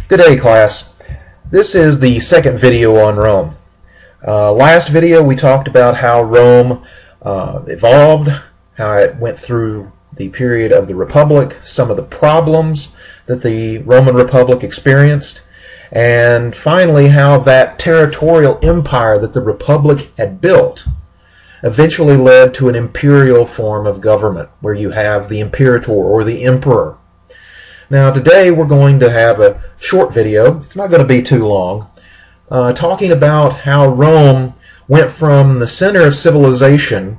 Good day, class. This is the second video on Rome. Last video we talked about how Rome evolved, how it went through the period of the Republic, some of the problems that the Roman Republic experienced, and finally how that territorial empire that the Republic had built eventually led to an imperial form of government, where you have the imperator or the emperor. Now today we're going to have a short video, it's not going to be too long, talking about how Rome went from the center of civilization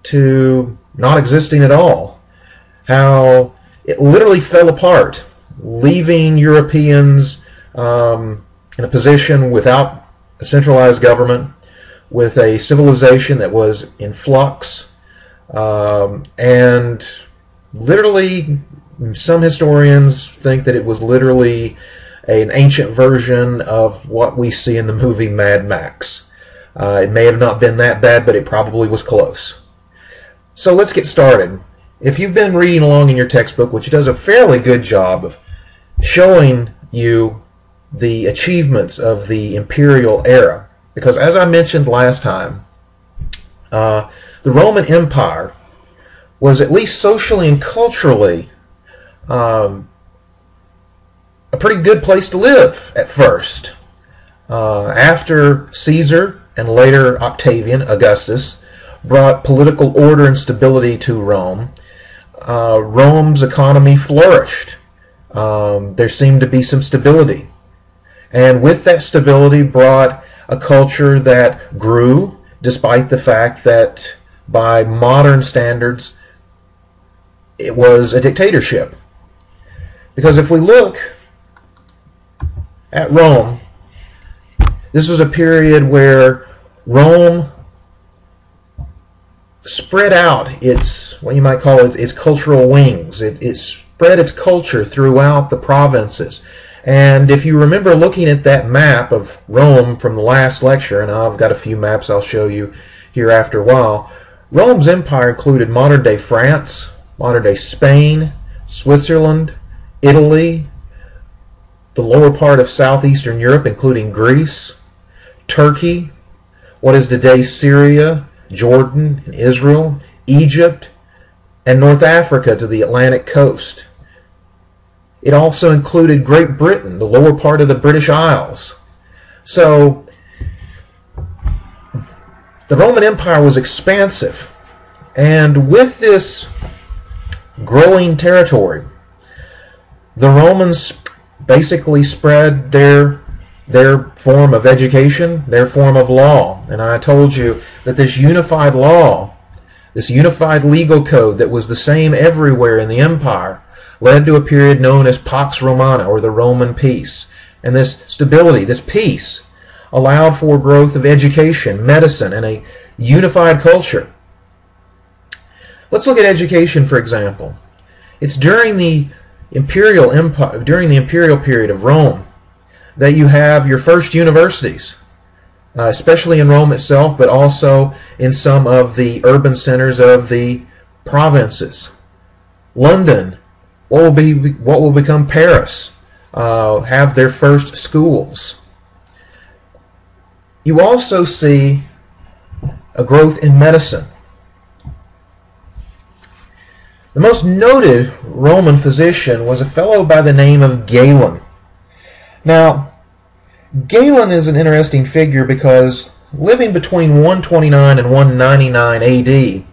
to not existing at all. How it literally fell apart, leaving Europeans in a position without a centralized government, with a civilization that was in flux, and literally some historians think that it was literally an ancient version of what we see in the movie Mad Max. It may have not been that bad, but it probably was close. So let's get started. If you've been reading along in your textbook, which does a fairly good job of showing you the achievements of the imperial era, because as I mentioned last time, the Roman Empire was, at least socially and culturally, a pretty good place to live at first. After Caesar and later Octavian, Augustus, brought political order and stability to Rome, Rome's economy flourished. There seemed to be some stability. And with that stability brought a culture that grew, despite the fact that by modern standards it was a dictatorship. Because if we look at Rome, this was a period where Rome spread out its, what you might call it, its cultural wings. It spread its culture throughout the provinces. And if you remember looking at that map of Rome from the last lecture, and I've got a few maps I'll show you here after a while, Rome's empire included modern-day France, modern-day Spain, Switzerland, Italy, the lower part of southeastern Europe, including Greece, Turkey, what is today Syria, Jordan, and Israel, Egypt, and North Africa to the Atlantic coast. It also included Great Britain, the lower part of the British Isles. So the Roman Empire was expansive, and with this growing territory, the Romans basically spread their form of education, their form of law. And I told you that this unified law, this unified legal code that was the same everywhere in the empire, led to a period known as Pax Romana, or the Roman peace. And this stability, this peace, allowed for growth of education, medicine, and a unified culture. Let's look at education, for example. It's during the imperial empire, during the imperial period of Rome, that you have your first universities, especially in Rome itself, but also in some of the urban centers of the provinces. London, what will become Paris, have their first schools. You also see a growth in medicine. The most noted Roman physician was a fellow by the name of Galen. Now, Galen is an interesting figure because living between 129 and 199 AD,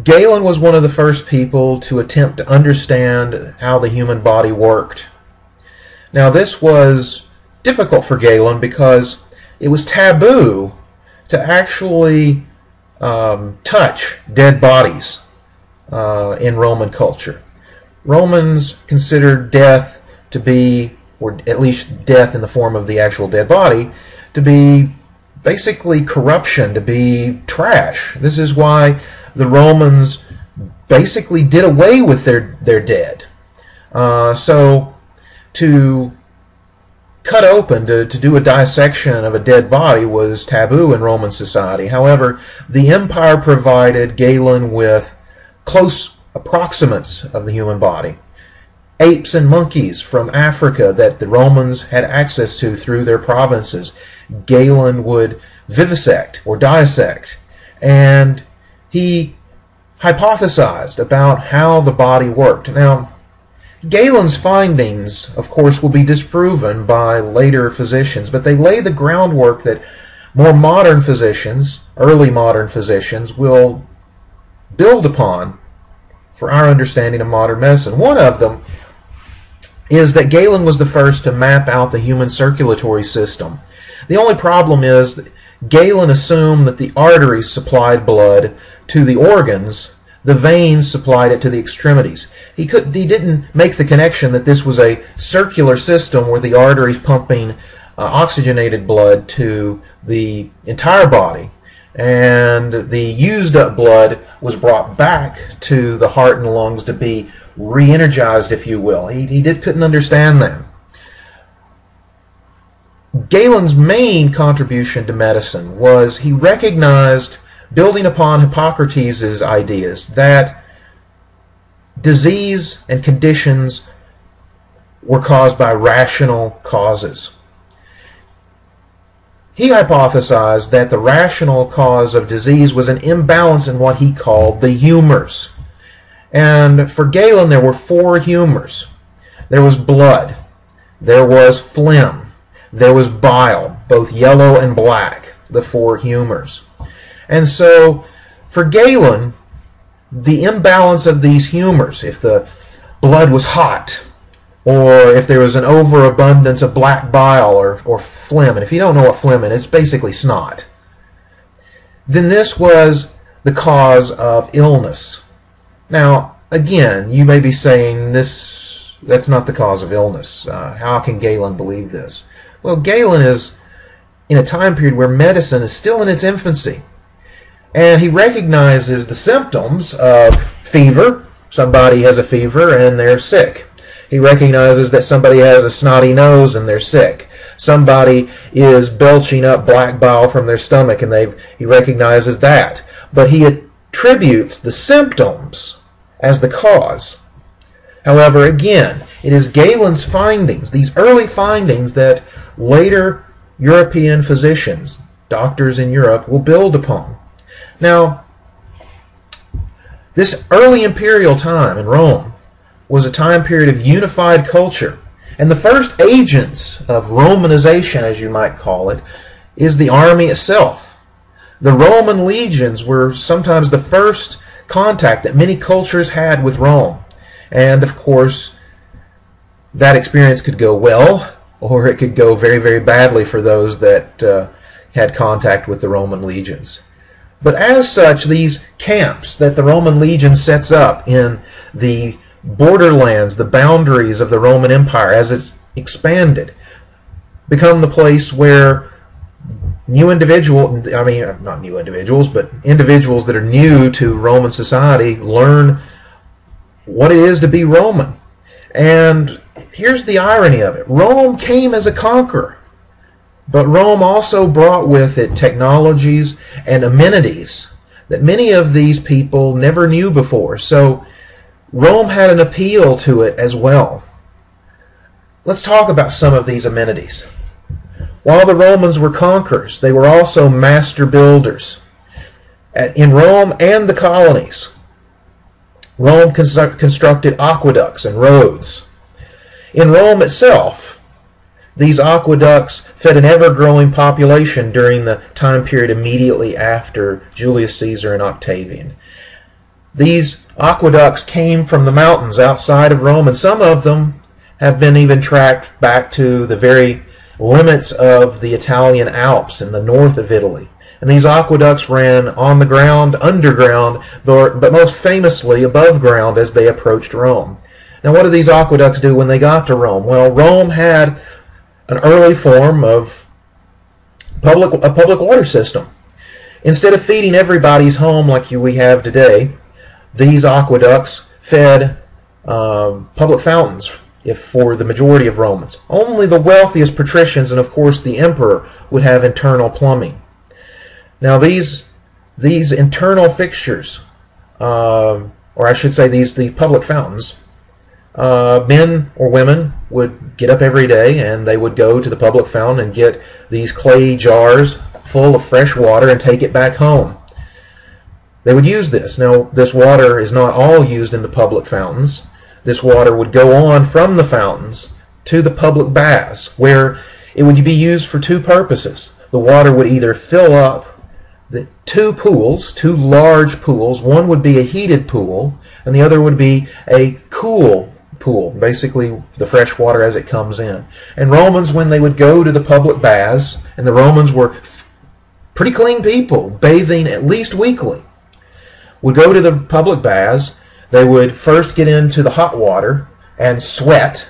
Galen was one of the first people to attempt to understand how the human body worked. Now, this was difficult for Galen because it was taboo to actually touch dead bodies in Roman culture. Romans considered death to be, or at least death in the form of the actual dead body, to be basically corruption, to be trash. This is why the Romans basically did away with their dead. So to cut open, to do a dissection of a dead body was taboo in Roman society. However, the empire provided Galen with close approximates of the human body. apes and monkeys from Africa that the Romans had access to through their provinces, Galen would vivisect or dissect, and he hypothesized about how the body worked. Now, Galen's findings, of course, will be disproven by later physicians, but they lay the groundwork that more modern physicians, early modern physicians, will build upon for our understanding of modern medicine. One of them is that Galen was the first to map out the human circulatory system. The only problem is that Galen assumed that the arteries supplied blood to the organs, the veins supplied it to the extremities. He didn't make the connection that this was a circular system where the arteries pumping oxygenated blood to the entire body, and the used up blood was brought back to the heart and lungs to be re-energized, if you will. Couldn't understand that. Galen's main contribution to medicine was he recognized, building upon Hippocrates' ideas, that disease and conditions were caused by rational causes. He hypothesized that the rational cause of disease was an imbalance in what he called the humors. And for Galen, there were 4 humors. There was blood, there was phlegm, there was bile, both yellow and black, the 4 humors. And so, for Galen, the imbalance of these humors, if the blood was hot, or if there was an overabundance of black bile or phlegm, and if you don't know what phlegm is, it's basically snot, then this was the cause of illness. Now, again, you may be saying that's not the cause of illness. How can Galen believe this? Well, Galen is in a time period where medicine is still in its infancy. And he recognizes the symptoms of fever. Somebody has a fever and they're sick. He recognizes that somebody has a snotty nose and they're sick. Somebody is belching up black bile from their stomach and he recognizes that. But he attributes the symptoms as the cause. However, again, it is Galen's findings, these early findings, that later European physicians, doctors in Europe, will build upon. Now, this early imperial time in Rome was a time period of unified culture. And the first agents of Romanization, as you might call it, is the army itself. The Roman legions were sometimes the first contact that many cultures had with Rome. And of course, that experience could go well, or it could go very, very badly for those that had contact with the Roman legions. But as such, these camps that the Roman legion sets up in the borderlands, the boundaries of the Roman Empire as it's expanded, become the place where individuals that are new to Roman society learn what it is to be Roman. And here's the irony of it. Rome came as a conqueror, but Rome also brought with it technologies and amenities that many of these people never knew before. So Rome had an appeal to it as well. Let's talk about some of these amenities. While the Romans were conquerors, they were also master builders. In Rome and the colonies, Rome constructed aqueducts and roads. In Rome itself, these aqueducts fed an ever-growing population during the time period immediately after Julius Caesar and Octavian. These aqueducts came from the mountains outside of Rome, and some of them have been even tracked back to the very limits of the Italian Alps in the north of Italy. And these aqueducts ran on the ground, underground, but most famously above ground as they approached Rome. Now, what did these aqueducts do when they got to Rome? Well, Rome had an early form of a public water system. Instead of feeding everybody's home like we have today, these aqueducts fed public fountains for the majority of Romans. Only the wealthiest patricians and, of course, the emperor would have internal plumbing. Now, these internal fixtures, or I should say the public fountains, men or women would get up every day and they would go to the public fountain and get these clay jars full of fresh water and take it back home. They would use this. Now, this water is not all used in the public fountains. This water would go on from the fountains to the public baths, where it would be used for two purposes. The water would either fill up the two large pools. One would be a heated pool, and the other would be a cool pool, basically the fresh water as it comes in. And Romans, when they would go to the public baths, and the Romans were pretty clean people, bathing at least weekly, would go to the public baths. They would first get into the hot water and sweat,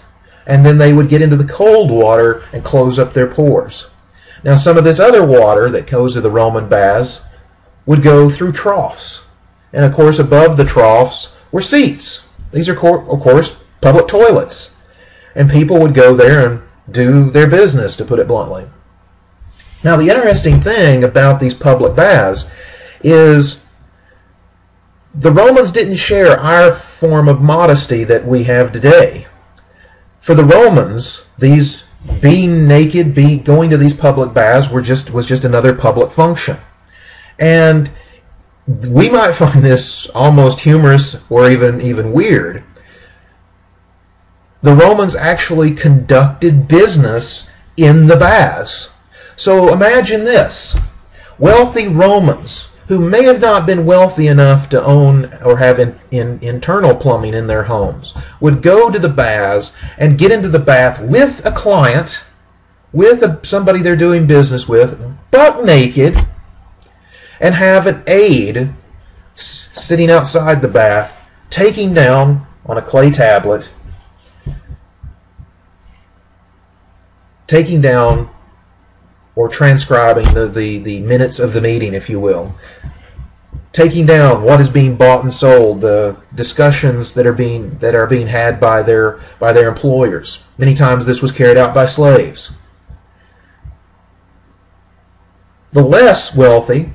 and then they would get into the cold water and close up their pores. Now, some of this other water that goes to the Roman baths would go through troughs. And of course, above the troughs were seats. These are, of course, public toilets. And people would go there and do their business, to put it bluntly. Now, the interesting thing about these public baths is the Romans didn't share our form of modesty that we have today. For the Romans, these being naked, going to these public baths was just another public function. And we might find this almost humorous or even weird. The Romans actually conducted business in the baths. So imagine this. Wealthy Romans, who may have not been wealthy enough to own or have internal plumbing in their homes, would go to the baths and get into the bath with a client, with somebody they're doing business with, buck naked, and have an aide sitting outside the bath, taking down on a clay tablet, taking down or transcribing the minutes of the meeting, if you will, taking down what is being bought and sold, the discussions that are being had by their employers. Many times this was carried out by slaves. The less wealthy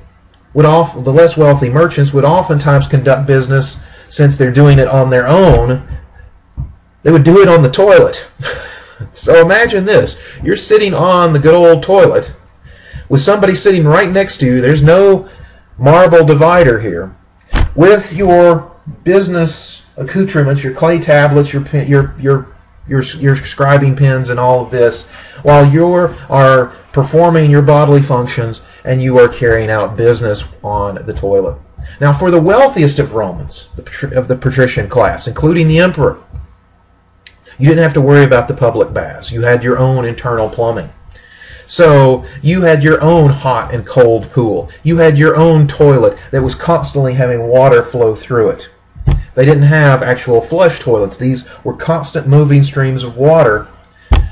merchants would oftentimes conduct business, since they're doing it on their own. They would do it on the toilet. So imagine this. You're sitting on the good old toilet with somebody sitting right next to you. There's no marble divider here. With your business accoutrements, your clay tablets, your scribing pens, and all of this, while you are performing your bodily functions and you are carrying out business on the toilet. Now, for the wealthiest of Romans, of the patrician class, including the emperor, you didn't have to worry about the public baths. You had your own internal plumbing. So you had your own hot and cold pool. You had your own toilet that was constantly having water flow through it. They didn't have actual flush toilets. These were constant moving streams of water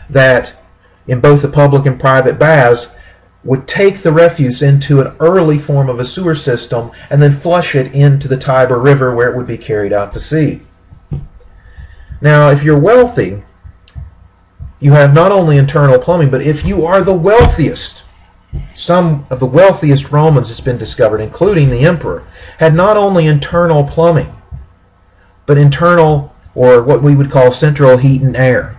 that, in both the public and private baths, would take the refuse into an early form of a sewer system and then flush it into the Tiber River, where it would be carried out to sea. Now, if you're wealthy, you have not only internal plumbing, but if you are the wealthiest, some of the wealthiest Romans, it's been discovered, including the emperor, had not only internal plumbing, but internal, or what we would call central heat and air.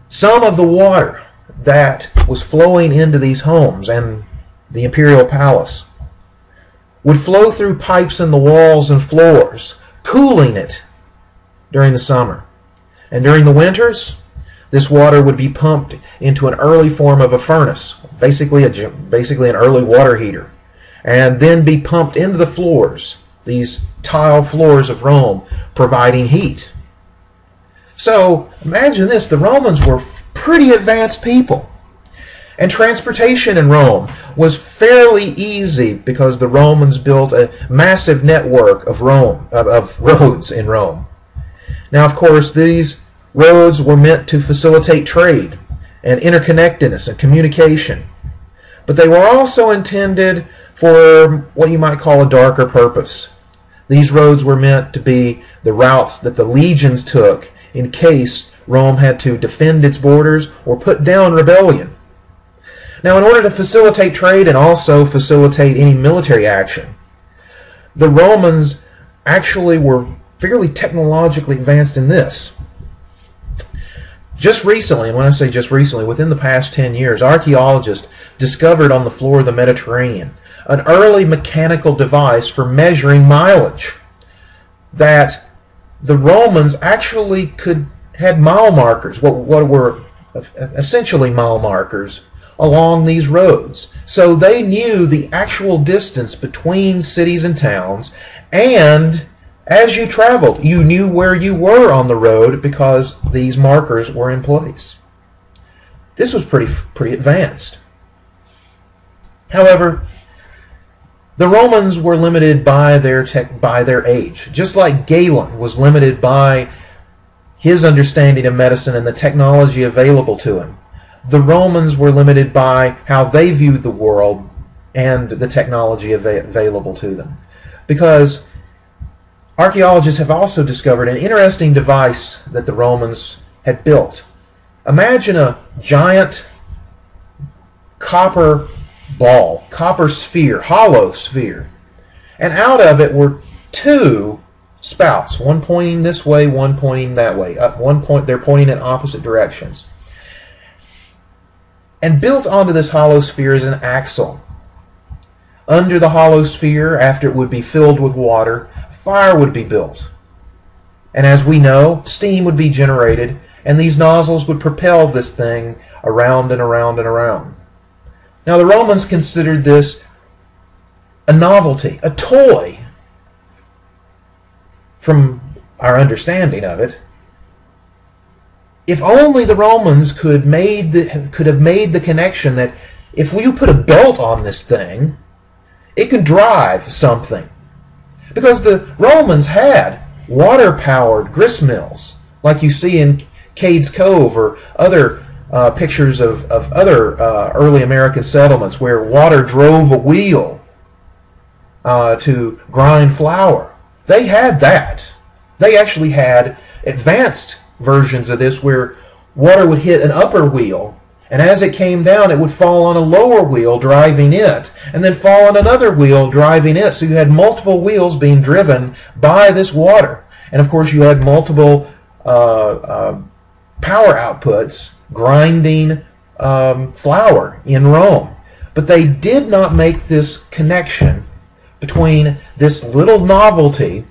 Some of the water that was flowing into these homes and the imperial palace would flow through pipes in the walls and floors, cooling it during the summer. And during the winters, this water would be pumped into an early form of a furnace, basically an early water heater, and then be pumped into the floors, these tile floors of Rome, providing heat. So imagine this, the Romans were pretty advanced people. And transportation in Rome was fairly easy because the Romans built a massive network of roads in Rome. Now, of course, these roads were meant to facilitate trade and interconnectedness and communication. But they were also intended for what you might call a darker purpose. These roads were meant to be the routes that the legions took in case Rome had to defend its borders or put down rebellion. Now, in order to facilitate trade and also facilitate any military action, the Romans actually were fairly technologically advanced in this. Just recently, and when I say just recently, within the past 10 years, archaeologists discovered on the floor of the Mediterranean an early mechanical device for measuring mileage. That the Romans actually had mile markers, what were essentially mile markers, along these roads. So they knew the actual distance between cities and towns, and as you traveled, you knew where you were on the road because these markers were in place. This was pretty advanced. However, the Romans were limited by their age, just like Galen was limited by his understanding of medicine and the technology available to him. The Romans were limited by how they viewed the world and the technology available to them. Because archaeologists have also discovered an interesting device that the Romans had built. Imagine a giant copper ball, copper sphere, hollow sphere. And out of it were two spouts, one pointing this way, one pointing that way. At one point, they're pointing in opposite directions. And built onto this hollow sphere is an axle. Under the hollow sphere, after it would be filled with water, fire would be built. And as we know, steam would be generated, and these nozzles would propel this thing around and around and around. Now, the Romans considered this a novelty, a toy, from our understanding of it. If only the Romans could have made the connection that if you put a belt on this thing, it could drive something. Because the Romans had water-powered grist mills, like you see in Cades Cove or other pictures of other early American settlements where water drove a wheel to grind flour. They had that. They actually had advanced versions of this where water would hit an upper wheel, and as it came down it would fall on a lower wheel driving it, and then fall on another wheel driving it. So you had multiple wheels being driven by this water. And of course you had multiple power outputs grinding flour in Rome. But they did not make this connection between this little novelty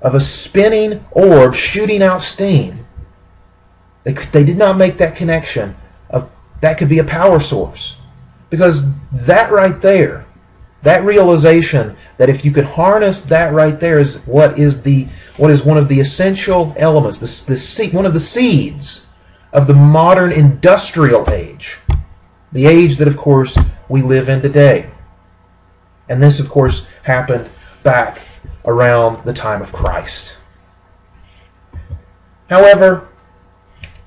of a spinning orb shooting out steam. They did not make that connection of that could be a power source. Because that right there, that realization that if you could harness that right there is what is one of the essential elements, one of the seeds of the modern industrial age. The age that, of course, we live in today. And this, of course, happened back around the time of Christ. However,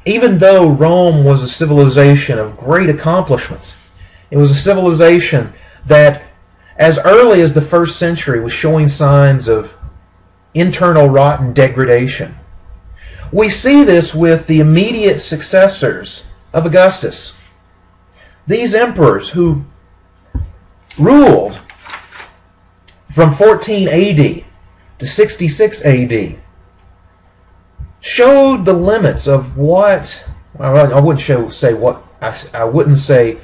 even though Rome was a civilization of great accomplishments, it was a civilization that, as early as the 1st century, was showing signs of internal rot and degradation. We see this with the immediate successors of Augustus. These emperors who ruled from 14 AD to 66 AD showed the limits of what, I wouldn't say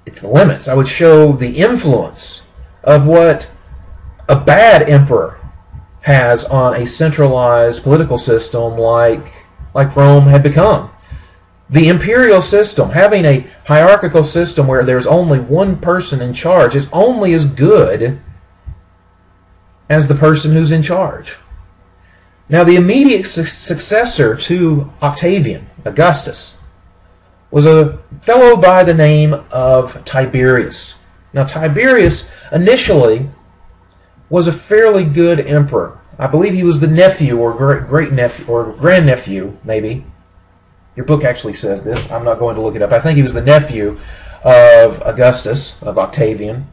it's the limits. I would show the influence of what a bad emperor has on a centralized political system like Rome had become. The imperial system, having a hierarchical system where there's only one person in charge, is only as good as the person who's in charge. Now, the immediate successor to Octavian, Augustus, was a fellow by the name of Tiberius. Now, Tiberius initially was a fairly good emperor. I believe he was the nephew or great-nephew or grandnephew, maybe. Your book actually says this. I'm not going to look it up. I think he was the nephew of Augustus, of Octavian.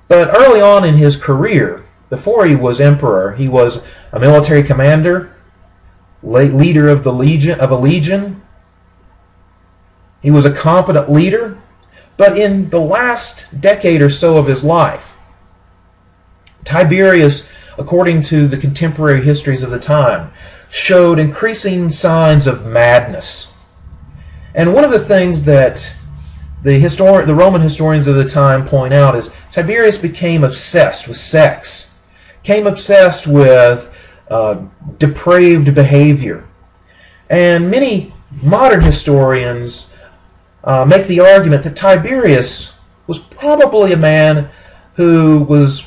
But early on in his career, before he was emperor, he was a military commander, leader of a legion. He was a competent leader. But in the last decade or so of his life, Tiberius, according to the contemporary histories of the time, showed increasing signs of madness. And one of the things that the Roman historians of the time point out is Tiberius became obsessed with sex, became obsessed with depraved behavior. And many modern historians make the argument that Tiberius was probably a man who was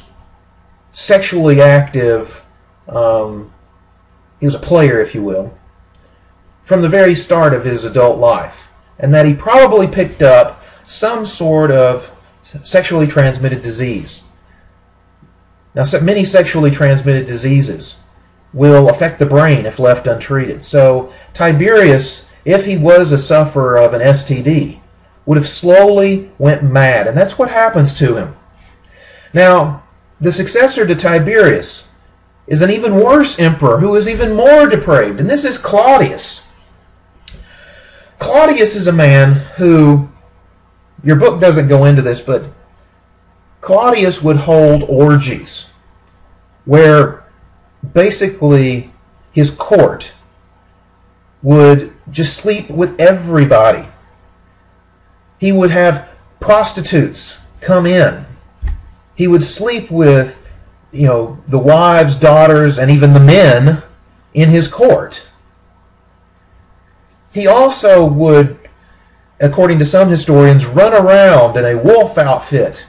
sexually active. He was a player, if you will, from the very start of his adult life, and that he probably picked up some sort of sexually transmitted disease. Now, many sexually transmitted diseases will affect the brain if left untreated. So Tiberius, if he was a sufferer of an STD, would have slowly went mad, and that's what happens to him. Now, the successor to Tiberius is an even worse emperor who is even more depraved, and this is Claudius. Claudius is a man who, your book doesn't go into this, but Claudius would hold orgies where basically his court would just sleep with everybody. He would have prostitutes come in. He would sleep with, the wives, daughters, and even the men in his court. He also would, according to some historians, run around in a wolf outfit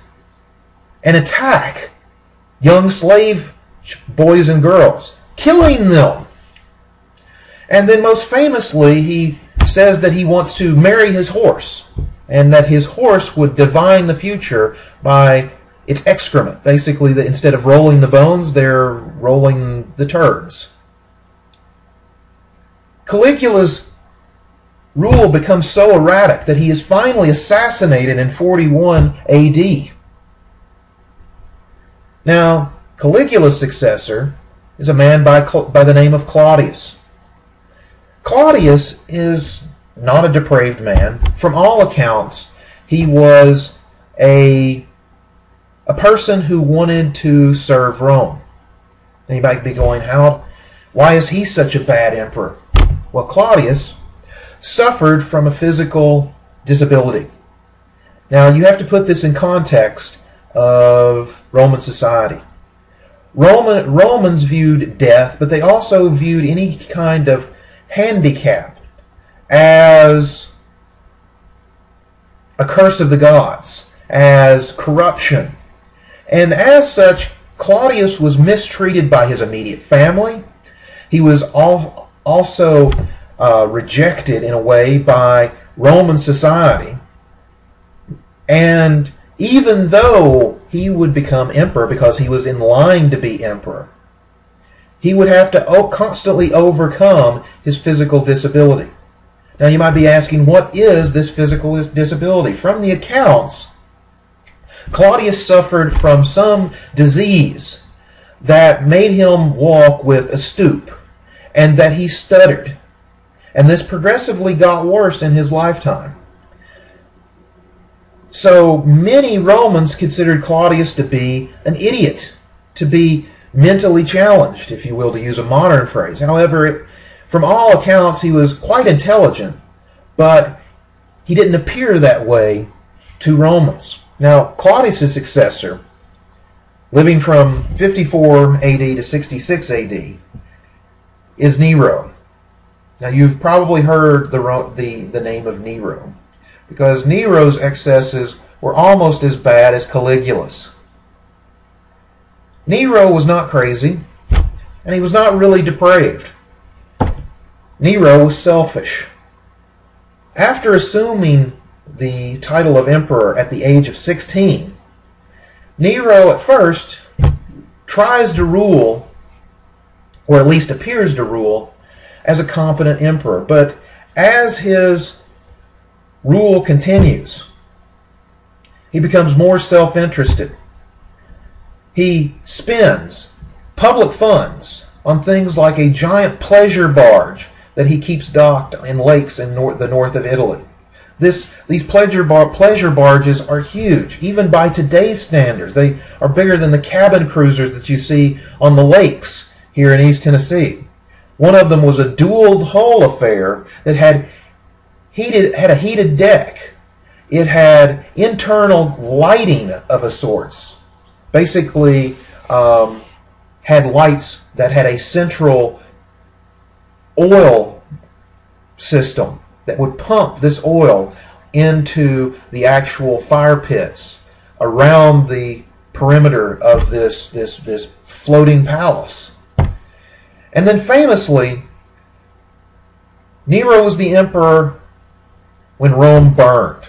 and attack young slave boys and girls, killing them. And then most famously, he says that he wants to marry his horse, and that his horse would divine the future by its excrement. Basically, instead of rolling the bones, they're rolling the turds. Caligula's rule becomes so erratic that he is finally assassinated in 41 AD. Now, Caligula's successor is a man by the name of Claudius. Claudius is not a depraved man. From all accounts, he was a person who wanted to serve Rome. And you might be going, why is he such a bad emperor? Well, Claudius suffered from a physical disability. Now, you have to put this in context of Roman society. Romans viewed death, but they also viewed any kind of handicap as a curse of the gods, as corruption. And as such, Claudius was mistreated by his immediate family. He was also rejected in a way by Roman society. And even though he would become emperor because he was in line to be emperor, he would have to constantly overcome his physical disability. Now you might be asking, what is this physical disability? From the accounts, Claudius suffered from some disease that made him walk with a stoop, and that he stuttered. And this progressively got worse in his lifetime. So many Romans considered Claudius to be an idiot, to be mentally challenged, if you will, to use a modern phrase. However, from all accounts, he was quite intelligent, but he didn't appear that way to Romans. Now, Claudius' successor, living from 54 AD to 66 AD, is Nero. Now, you've probably heard the name of Nero, because Nero's excesses were almost as bad as Caligula's. Nero was not crazy, and he was not really depraved. Nero was selfish. After assuming the title of emperor at the age of 16, Nero at first tries to rule, or at least appears to rule, as a competent emperor. But as his rule continues, he becomes more self-interested. He spends public funds on things like a giant pleasure barge that he keeps docked in lakes in the north of Italy. These pleasure barges are huge, even by today's standards. They are bigger than the cabin cruisers that you see on the lakes here in East Tennessee. One of them was a dual hull affair that had a heated deck. It had internal lighting of a sorts. Basically, had lights that had a central oil system that would pump this oil into the actual fire pits around the perimeter of this floating palace. And then famously, Nero was the emperor when Rome burned.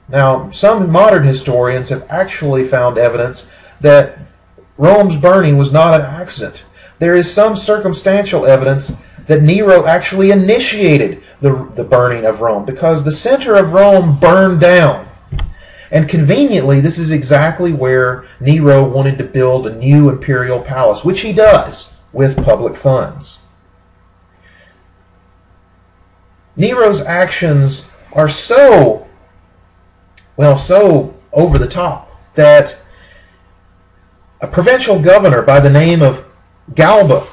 Now, some modern historians have actually found evidence that Rome's burning was not an accident. There is some circumstantial evidence that Nero actually initiated the burning of Rome, because the center of Rome burned down. And conveniently, this is exactly where Nero wanted to build a new imperial palace, which he does with public funds. Nero's actions are so over the top that a provincial governor by the name of Galba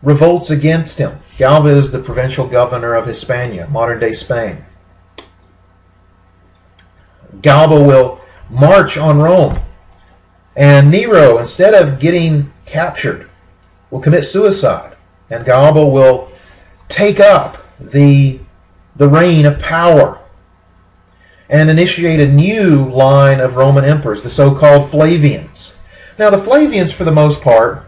revolts against him. Galba is the provincial governor of Hispania, modern-day Spain. Galba will march on Rome, and Nero, instead of getting captured, will commit suicide, and Galba will take up the reign of power and initiate a new line of Roman emperors, the so-called Flavians. Now, the Flavians, for the most part,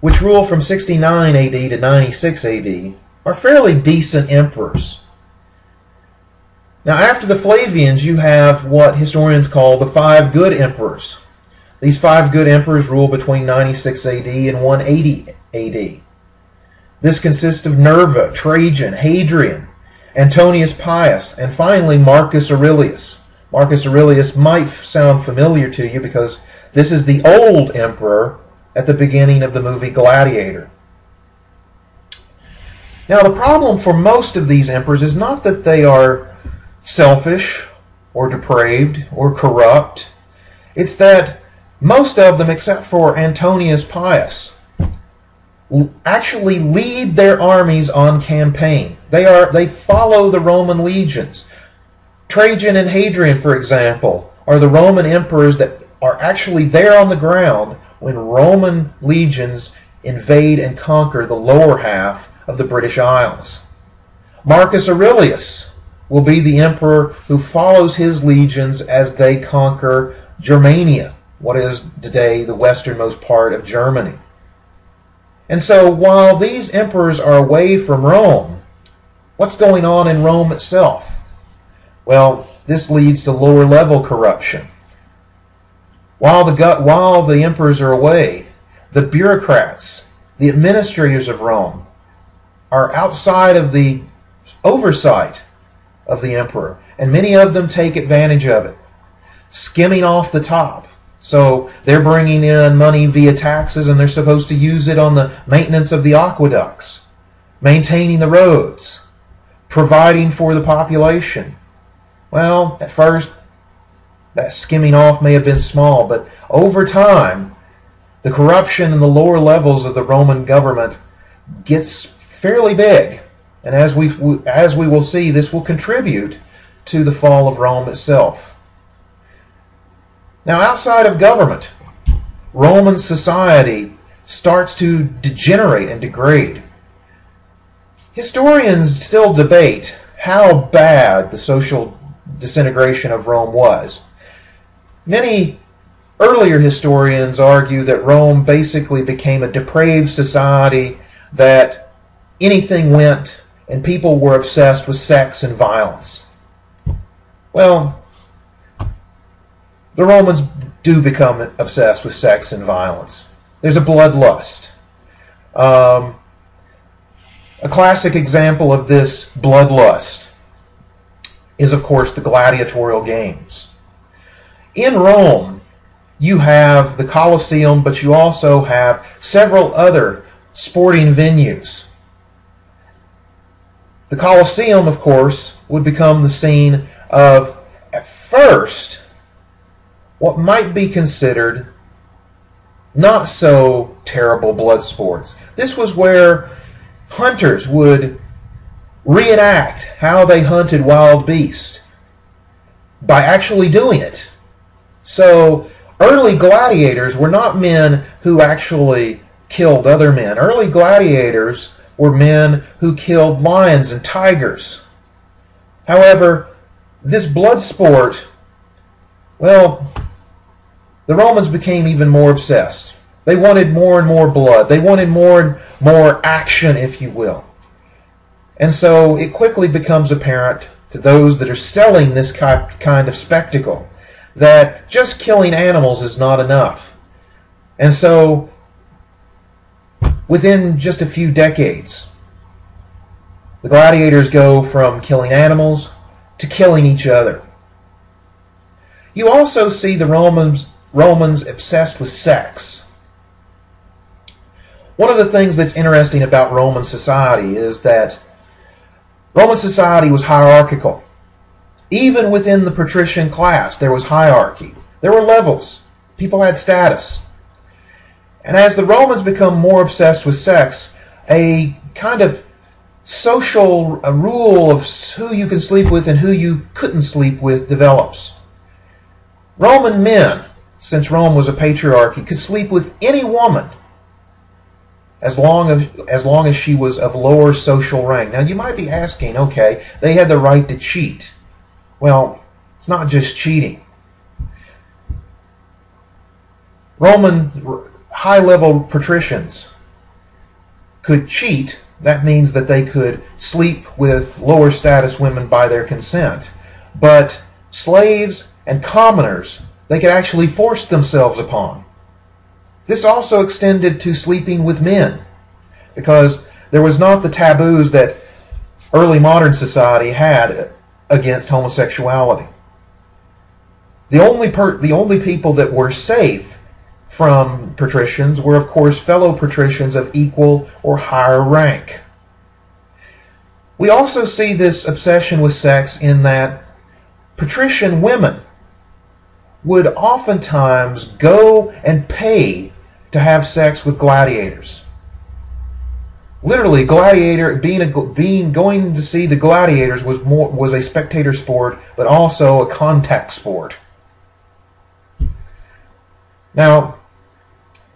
which rule from 69 AD to 96 AD, are fairly decent emperors. Now, after the Flavians, you have what historians call the five good emperors. These five good emperors rule between 96 AD and 180 AD. This consists of Nerva, Trajan, Hadrian, Antonius Pius, and finally Marcus Aurelius. Marcus Aurelius might sound familiar to you because this is the old emperor at the beginning of the movie Gladiator. Now, the problem for most of these emperors is not that they are selfish or depraved or corrupt. It's that most of them, except for Antonius Pius, actually lead their armies on campaign. They follow the Roman legions. Trajan and Hadrian, for example, are the Roman emperors that are actually there on the ground when Roman legions invade and conquer the lower half of the British Isles. Marcus Aurelius will be the emperor who follows his legions as they conquer Germania, what is today the westernmost part of Germany. And so while these emperors are away from Rome, what's going on in Rome itself? Well, this leads to lower level corruption. While the emperors are away, the bureaucrats, the administrators of Rome, are outside of the oversight of the emperor, and many of them take advantage of it, skimming off the top. So they're bringing in money via taxes, and they're supposed to use it on the maintenance of the aqueducts, maintaining the roads, providing for the population. Well, at first, that skimming off may have been small, but over time, the corruption in the lower levels of the Roman government gets fairly big. And as we will see, this will contribute to the fall of Rome itself. Now, outside of government, Roman society starts to degenerate and degrade. Historians still debate how bad the social disintegration of Rome was. Many earlier historians argue that Rome basically became a depraved society, that anything went, and people were obsessed with sex and violence. Well, the Romans do become obsessed with sex and violence. There's a bloodlust. A classic example of this bloodlust is, of course, the gladiatorial games. In Rome, you have the Colosseum, but you also have several other sporting venues. The Colosseum, of course, would become the scene of, at first, what might be considered not so terrible blood sports. This was where hunters would reenact how they hunted wild beasts by actually doing it. So early gladiators were not men who actually killed other men. Early gladiators were men who killed lions and tigers. However, this blood sport, well, the Romans became even more obsessed. They wanted more and more blood. They wanted more and more action, if you will. And so it quickly becomes apparent to those that are selling this kind of spectacle that just killing animals is not enough. And so within just a few decades, the gladiators go from killing animals to killing each other. You also see the Romans obsessed with sex. One of the things that's interesting about Roman society is that Roman society was hierarchical. Even within the patrician class, there was hierarchy. There were levels. People had status. And as the Romans become more obsessed with sex, a kind of social rule of who you can sleep with and who you couldn't sleep with develops. Roman men, since Rome was a patriarchy, could sleep with any woman as long as she was of lower social rank. Now you might be asking, okay, they had the right to cheat. Well, it's not just cheating. Roman high-level patricians could cheat. That means that they could sleep with lower status women by their consent. But slaves and commoners, they could actually force themselves upon. This also extended to sleeping with men, because there was not the taboos that early modern society had against homosexuality. The only people that were safe from patricians were, of course, fellow patricians of equal or higher rank. We also see this obsession with sex in that patrician women would oftentimes go and pay to have sex with gladiators. Literally, going to see the gladiators was a spectator sport, but also a contact sport. Now,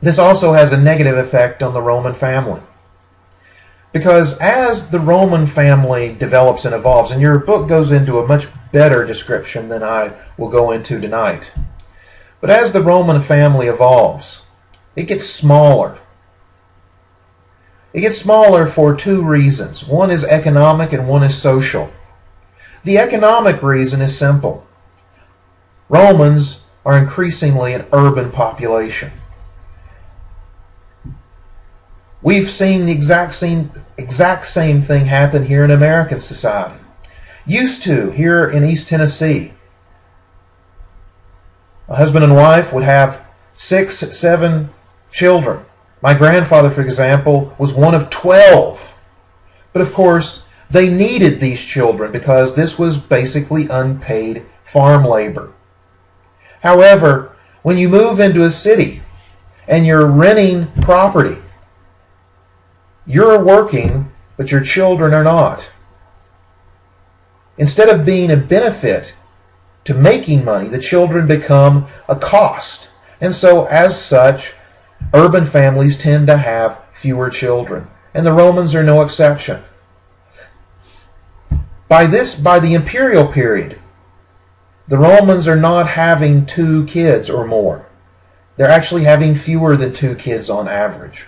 this also has a negative effect on the Roman family, because as the Roman family develops and evolves, and your book goes into a much better description than I will go into tonight, but as the Roman family evolves, it gets smaller. It gets smaller for two reasons. One is economic and one is social. The economic reason is simple. Romans are increasingly an urban population. We've seen the exact same thing happen here in American society. Used to, here in East Tennessee, a husband and wife would have 6, 7 children. My grandfather, for example, was one of 12. But of course, they needed these children because this was basically unpaid farm labor. However, when you move into a city and you're renting property, you're working, but your children are not. Instead of being a benefit to making money, the children become a cost. And so, as such, urban families tend to have fewer children. And the Romans are no exception. By the imperial period, the Romans are not having 2 kids or more. They're actually having fewer than 2 kids on average.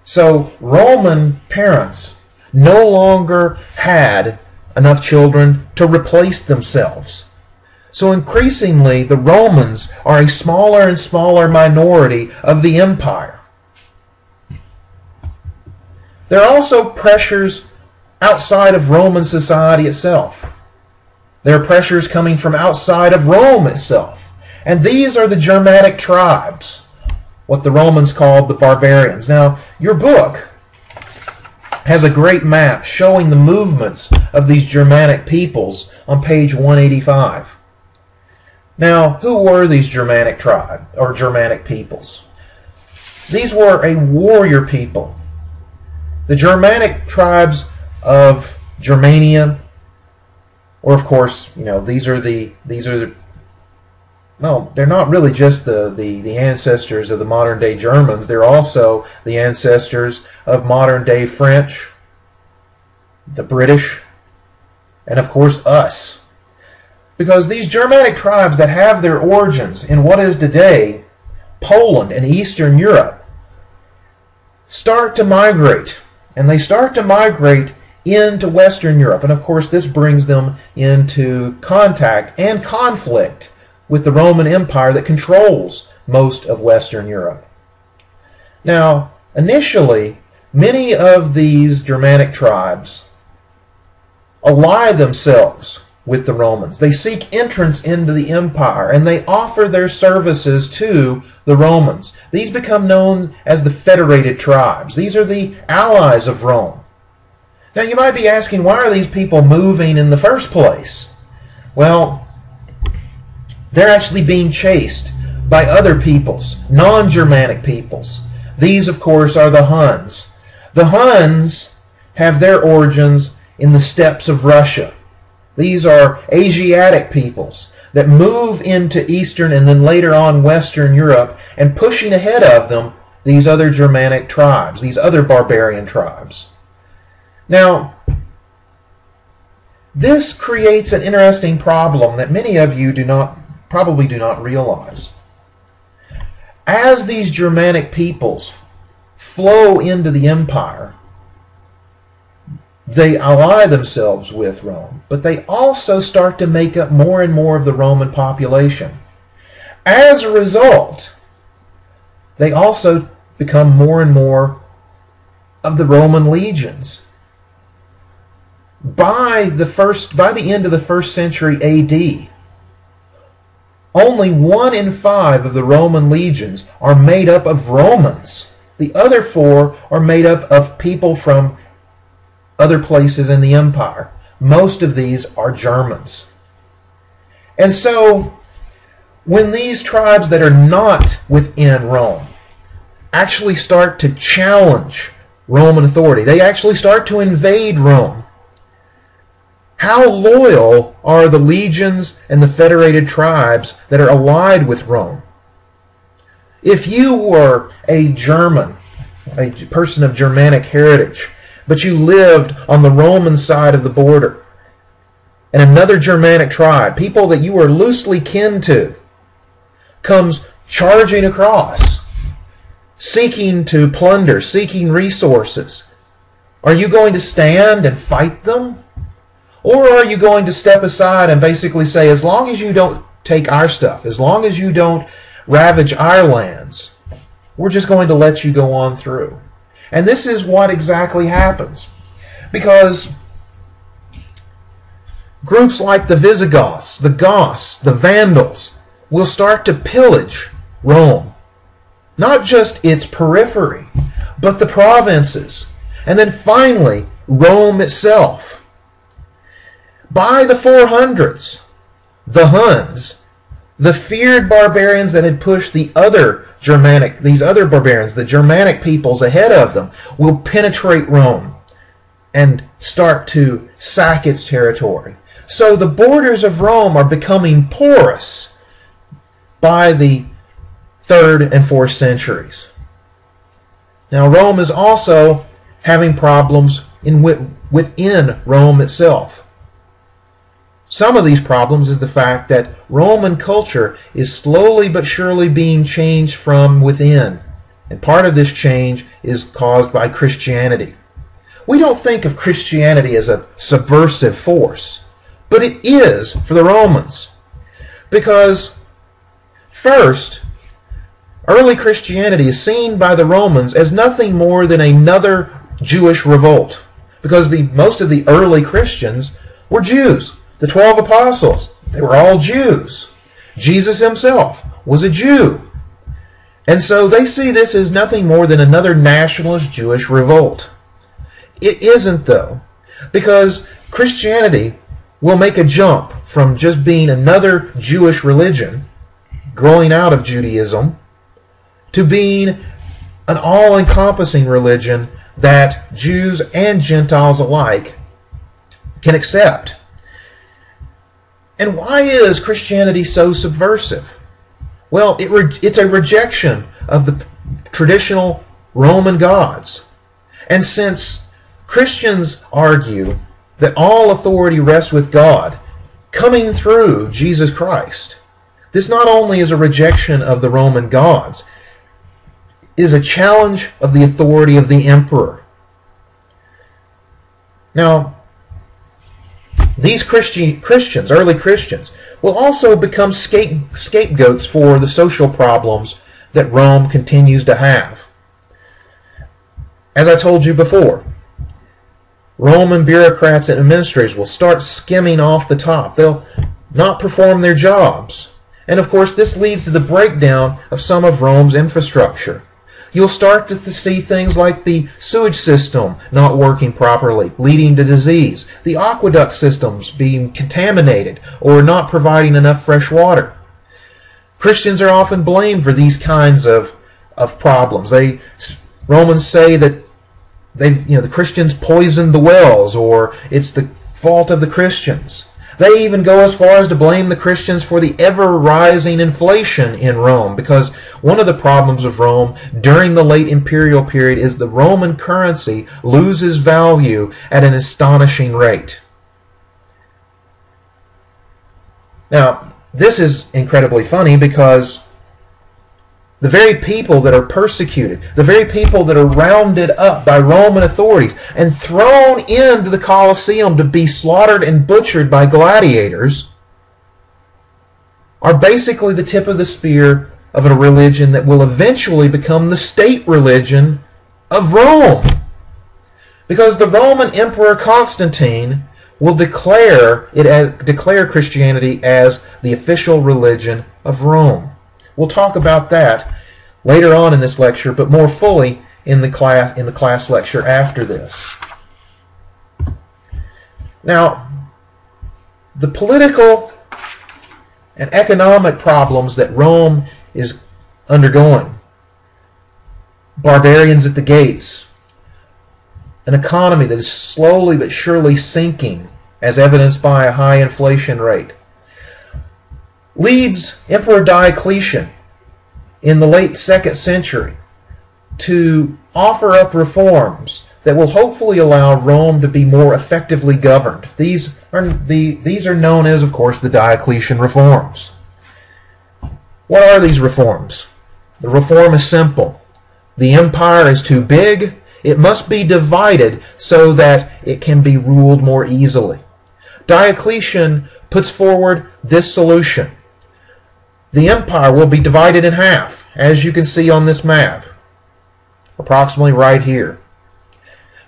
So Roman parents no longer had enough children to replace themselves. So increasingly, the Romans are a smaller and smaller minority of the empire. There are also pressures outside of Roman society itself. There are pressures coming from outside of Rome itself. And these are the Germanic tribes, what the Romans called the barbarians. Now, your book has a great map showing the movements of these Germanic peoples on page 185. Now, who were these Germanic tribes or Germanic peoples? These were a warrior people. The Germanic tribes of Germania, or of course, these are the no, they're not really just the ancestors of the modern day Germans. They're also the ancestors of modern day French, the British, and of course us. Because these Germanic tribes that have their origins in what is today Poland and Eastern Europe start to migrate. And they start to migrate into Western Europe. And of course this brings them into contact and conflict with the Roman Empire that controls most of Western Europe. Now, initially, many of these Germanic tribes ally themselves with the Romans. They seek entrance into the empire, and they offer their services to the Romans. These become known as the federated tribes. These are the allies of Rome. Now, you might be asking, why are these people moving in the first place? Well, they're actually being chased by other peoples, non-Germanic peoples. These, of course, are the Huns. The Huns have their origins in the steppes of Russia. These are Asiatic peoples that move into Eastern and then later on Western Europe, and pushing ahead of them these other Germanic tribes, these other barbarian tribes. Now, this creates an interesting problem that many of you probably do not realize. As these Germanic peoples flow into the empire, they ally themselves with Rome, but they also start to make up more and more of the Roman population. As a result, they also become more and more of the Roman legions. By the end of the 1st century AD, only 1 in 5 of the Roman legions are made up of Romans. The other 4 are made up of people from other places in the empire. Most of these are Germans. And so, when these tribes that are not within Rome actually start to challenge Roman authority, they actually start to invade Rome, how loyal are the legions and the federated tribes that are allied with Rome? If you were a German, a person of Germanic heritage, but you lived on the Roman side of the border, and another Germanic tribe, people that you were loosely kin to, comes charging across, seeking to plunder, seeking resources, are you going to stand and fight them? Or are you going to step aside and basically say, as long as you don't take our stuff, as long as you don't ravage our lands, we're just going to let you go on through? And this is what exactly happens. Because groups like the Visigoths, the Goths, the Vandals will start to pillage Rome. Not just its periphery, but the provinces. And then finally, Rome itself. By the 400s, the Huns, the feared barbarians that had pushed these other barbarians, the Germanic peoples ahead of them, will penetrate Rome and start to sack its territory. So the borders of Rome are becoming porous by the 3rd and 4th centuries. Now Rome is also having problems within Rome itself. Some of these problems is the fact that Roman culture is slowly but surely being changed from within. And part of this change is caused by Christianity. We don't think of Christianity as a subversive force, but it is for the Romans. Because, first, early Christianity is seen by the Romans as nothing more than another Jewish revolt. Because most of the early Christians were Jews. The 12 apostles, they were all Jews. Jesus himself was a Jew. And so they see this as nothing more than another nationalist Jewish revolt. It isn't, though, because Christianity will make a jump from just being another Jewish religion, growing out of Judaism, to being an all-encompassing religion that Jews and Gentiles alike can accept. And why is Christianity so subversive? Well, it's a rejection of the traditional Roman gods. And since Christians argue that all authority rests with God, coming through Jesus Christ, this not only is a rejection of the Roman gods, it is a challenge of the authority of the emperor. Now, these Christians, early Christians, will also become scapegoats for the social problems that Rome continues to have. As I told you before, Roman bureaucrats and administrators will start skimming off the top. They'll not perform their jobs. And of course, this leads to the breakdown of some of Rome's infrastructure. You'll start to see things like the sewage system not working properly, leading to disease, the aqueduct systems being contaminated or not providing enough fresh water. Christians are often blamed for these kinds of problems. Romans say that the Christians poisoned the wells, or it's the fault of the Christians. They even go as far as to blame the Christians for the ever-rising inflation in Rome, because one of the problems of Rome during the late imperial period is the Roman currency loses value at an astonishing rate. Now, this is incredibly funny because the very people that are persecuted, the very people that are rounded up by Roman authorities and thrown into the Colosseum to be slaughtered and butchered by gladiators, are basically the tip of the spear of a religion that will eventually become the state religion of Rome. Because the Roman Emperor Constantine will declare Christianity as the official religion of Rome. We'll talk about that later on in this lecture, but more fully in the class lecture after this. Now, the political and economic problems that Rome is undergoing, barbarians at the gates, an economy that is slowly but surely sinking, as evidenced by a high inflation rate, leads Emperor Diocletian in the late 2nd century to offer up reforms that will hopefully allow Rome to be more effectively governed. These are known as, of course, the Diocletian reforms. What are these reforms? The reform is simple. The empire is too big. It must be divided so that it can be ruled more easily. Diocletian puts forward this solution. The empire will be divided in half, as you can see on this map, approximately right here.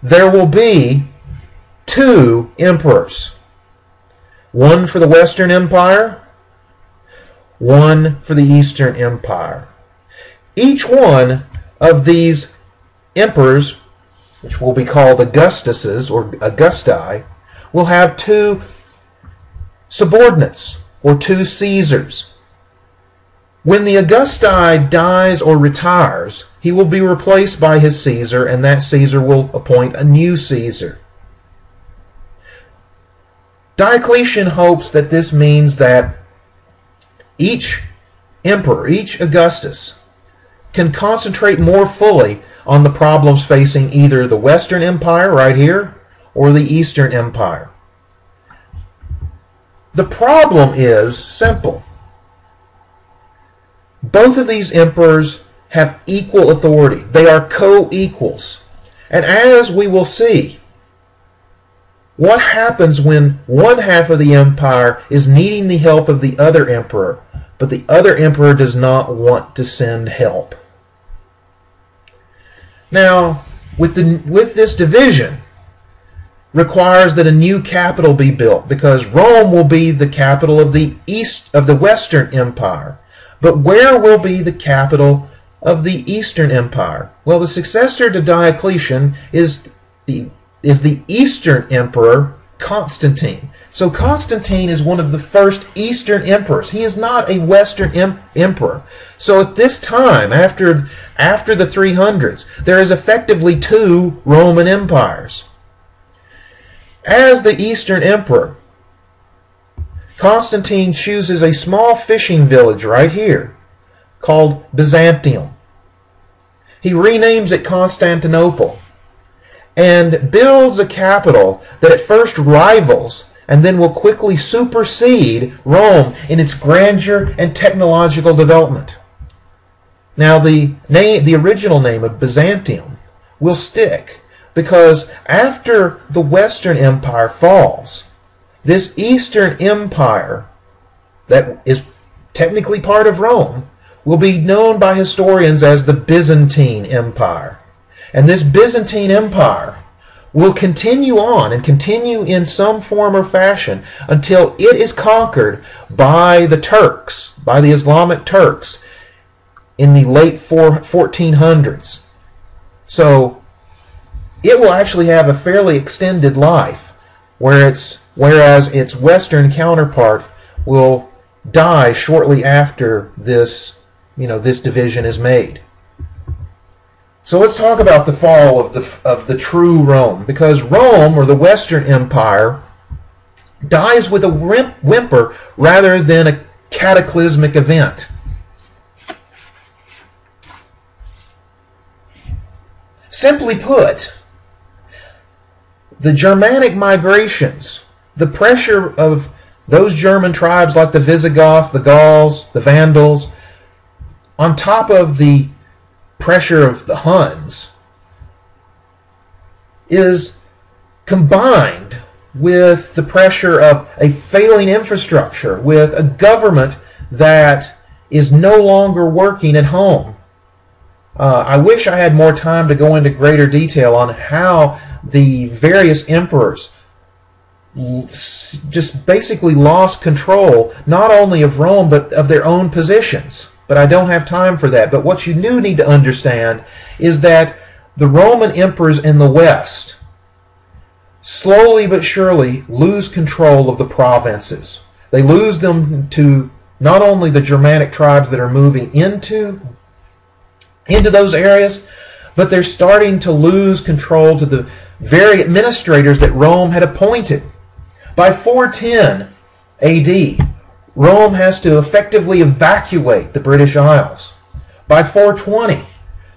There will be 2 emperors, one for the Western Empire, one for the Eastern Empire. Each one of these emperors, which will be called Augustuses or Augusti, will have 2 subordinates or 2 Caesars. When the Augusti dies or retires, he will be replaced by his Caesar, and that Caesar will appoint a new Caesar. Diocletian hopes that this means that each emperor, each Augustus, can concentrate more fully on the problems facing either the Western Empire right here or the Eastern Empire. The problem is simple. Both of these emperors have equal authority. They are co-equals. And as we will see, what happens when one half of the empire is needing the help of the other emperor, but the other emperor does not want to send help? Now, with this division, requires that a new capital be built, because Rome will be the capital of the Western Empire. But where will be the capital of the Eastern Empire? Well, the successor to Diocletian is the Eastern Emperor Constantine. So Constantine is one of the first Eastern emperors. He is not a Western emperor. So at this time, after the 300s, there is effectively two Roman empires. As the Eastern emperor, Constantine chooses a small fishing village right here called Byzantium. He renames it Constantinople and builds a capital that at first rivals and then will quickly supersede Rome in its grandeur and technological development. Now the original name of Byzantium will stick because after the Western Empire falls, this Eastern Empire that is technically part of Rome will be known by historians as the Byzantine Empire. And this Byzantine Empire will continue on and continue in some form or fashion until it is conquered by the Turks, by the Islamic Turks, in the late 1400s. So it will actually have a fairly extended life, whereas its Western counterpart will die shortly after this division is made. So let's talk about the fall of the true Rome, because Rome, or the Western Empire, dies with a whimper rather than a cataclysmic event. Simply put, the Germanic migrations, the pressure of those German tribes like the Visigoths, the Gauls, the Vandals, on top of the pressure of the Huns, is combined with the pressure of a failing infrastructure, with a government that is no longer working at home. I wish I had more time to go into greater detail on how the various emperors just basically lost control not only of Rome but of their own positions. But I don't have time for that. But what you do need to understand is that the Roman emperors in the West slowly but surely lose control of the provinces. They lose them to not only the Germanic tribes that are moving into those areas, but they're starting to lose control to the very administrators that Rome had appointed. By 410 AD, Rome has to effectively evacuate the British Isles. By 420,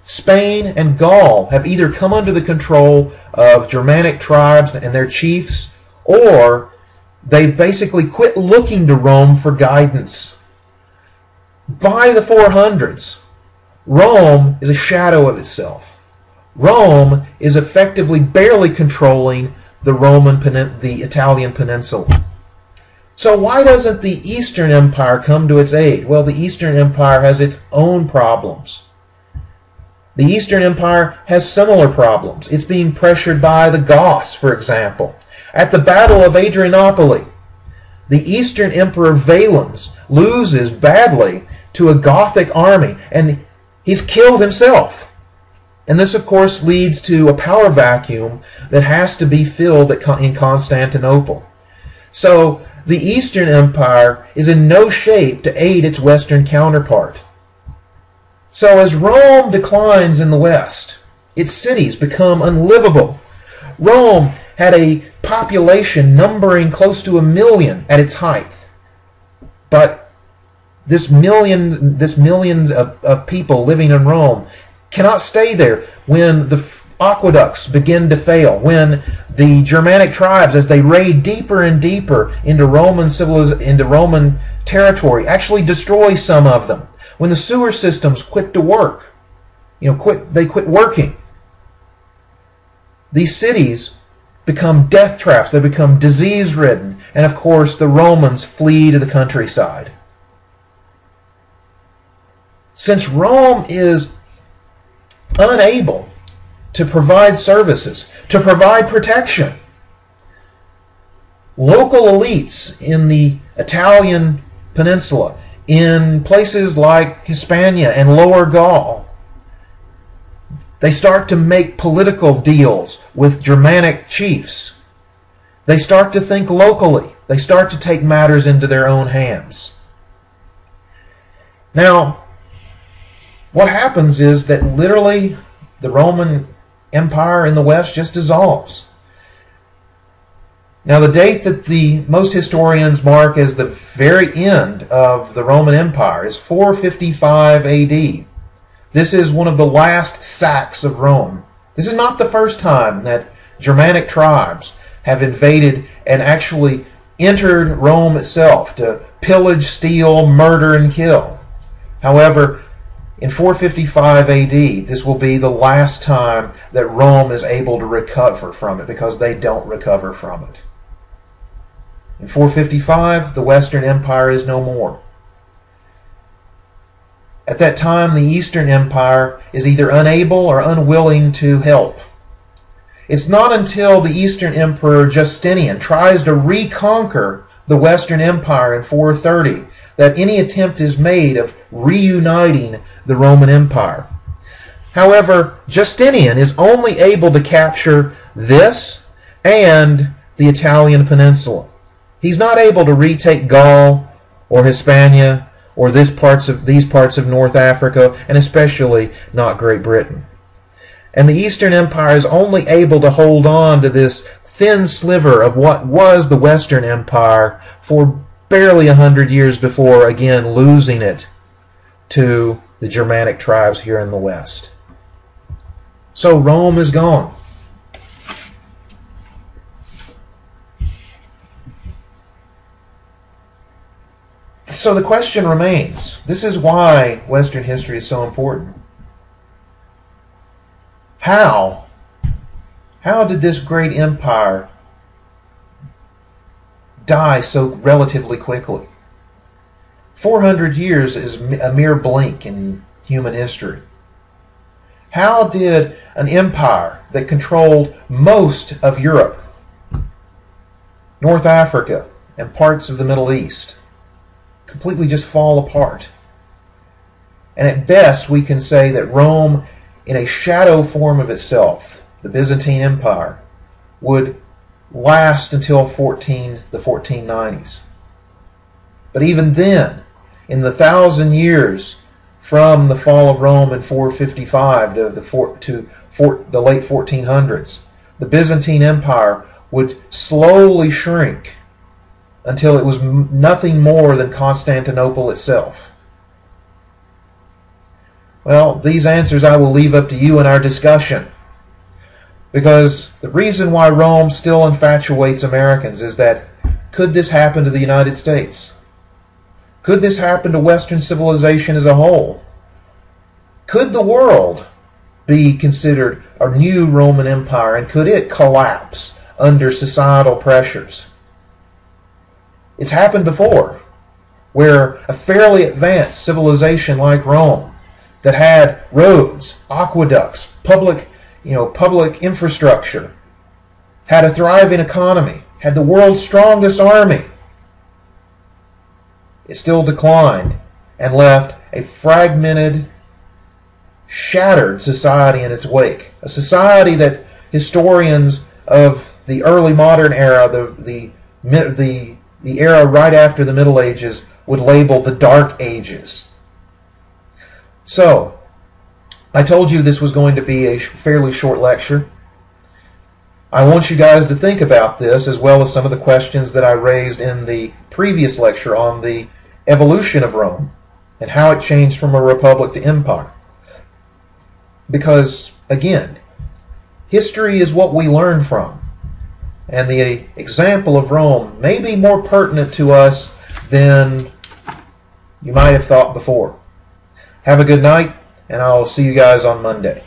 Spain and Gaul have either come under the control of Germanic tribes and their chiefs, or they basically quit looking to Rome for guidance. By the 400s, Rome is a shadow of itself. Rome is effectively barely controlling the Italian peninsula. So why doesn't the Eastern Empire come to its aid? Well, the Eastern Empire has its own problems. The Eastern Empire has similar problems. It's being pressured by the Goths, for example. At the Battle of Adrianople, the Eastern Emperor Valens loses badly to a Gothic army, and he's killed himself. And this, of course, leads to a power vacuum that has to be filled in Constantinople. So the Eastern Empire is in no shape to aid its Western counterpart. So as Rome declines in the West, its cities become unlivable. Rome had a population numbering close to 1 million at its height. But this millions of people living in Rome cannot stay there when the aqueducts begin to fail, when the Germanic tribes, as they raid deeper and deeper into Roman territory, actually destroy some of them. When the sewer systems quit to work, they quit working. These cities become death traps, they become disease-ridden, and of course the Romans flee to the countryside. Since Rome is unable to provide services, to provide protection, local elites in the Italian peninsula, in places like Hispania and Lower Gaul, they start to make political deals with Germanic chiefs. They start to think locally. They start to take matters into their own hands. Now, what happens is that literally the Roman Empire in the West just dissolves. Now, the date that most historians mark as the very end of the Roman Empire is 455 AD. This is one of the last sacks of Rome. This is not the first time that Germanic tribes have invaded and actually entered Rome itself to pillage, steal, murder, and kill. However, in 455 AD, this will be the last time that Rome is able to recover from it, because they don't recover from it. In 455, the Western Empire is no more. At that time, the Eastern Empire is either unable or unwilling to help. It's not until the Eastern Emperor Justinian tries to reconquer the Western Empire in 430 that any attempt is made of reuniting the Roman Empire. However, Justinian is only able to capture this and the Italian peninsula. He's not able to retake Gaul or Hispania or these parts of North Africa, and especially not Great Britain. And the Eastern Empire is only able to hold on to this thin sliver of what was the Western Empire for barely 100 years before again losing it to the Germanic tribes here in the West. So Rome is gone. So the question remains, this is why Western history is so important. How did this great empire die so relatively quickly? 400 years is a mere blink in human history. How did an empire that controlled most of Europe, North Africa, and parts of the Middle East completely just fall apart? And at best, we can say that Rome, in a shadow form of itself, the Byzantine Empire, would last until the 1490s. But even then, in the 1,000 years from the fall of Rome in 455 to the late 1400s, the Byzantine Empire would slowly shrink until it was nothing more than Constantinople itself. Well, these answers I will leave up to you in our discussion, because the reason why Rome still infatuates Americans is that, could this happen to the United States? Could this happen to Western civilization as a whole? Could the world be considered a new Roman Empire, and could it collapse under societal pressures? It's happened before, where a fairly advanced civilization like Rome, that had roads, aqueducts, public infrastructure, had a thriving economy, had the world's strongest army, it still declined and left a fragmented, shattered society in its wake. A society that historians of the early modern era, the era right after the Middle Ages, would label the Dark Ages. So, I told you this was going to be a fairly short lecture. I want you guys to think about this, as well as some of the questions that I raised in the previous lecture on the evolution of Rome and how it changed from a republic to empire. Because, again, history is what we learn from. And the example of Rome may be more pertinent to us than you might have thought before. Have a good night, and I'll see you guys on Monday.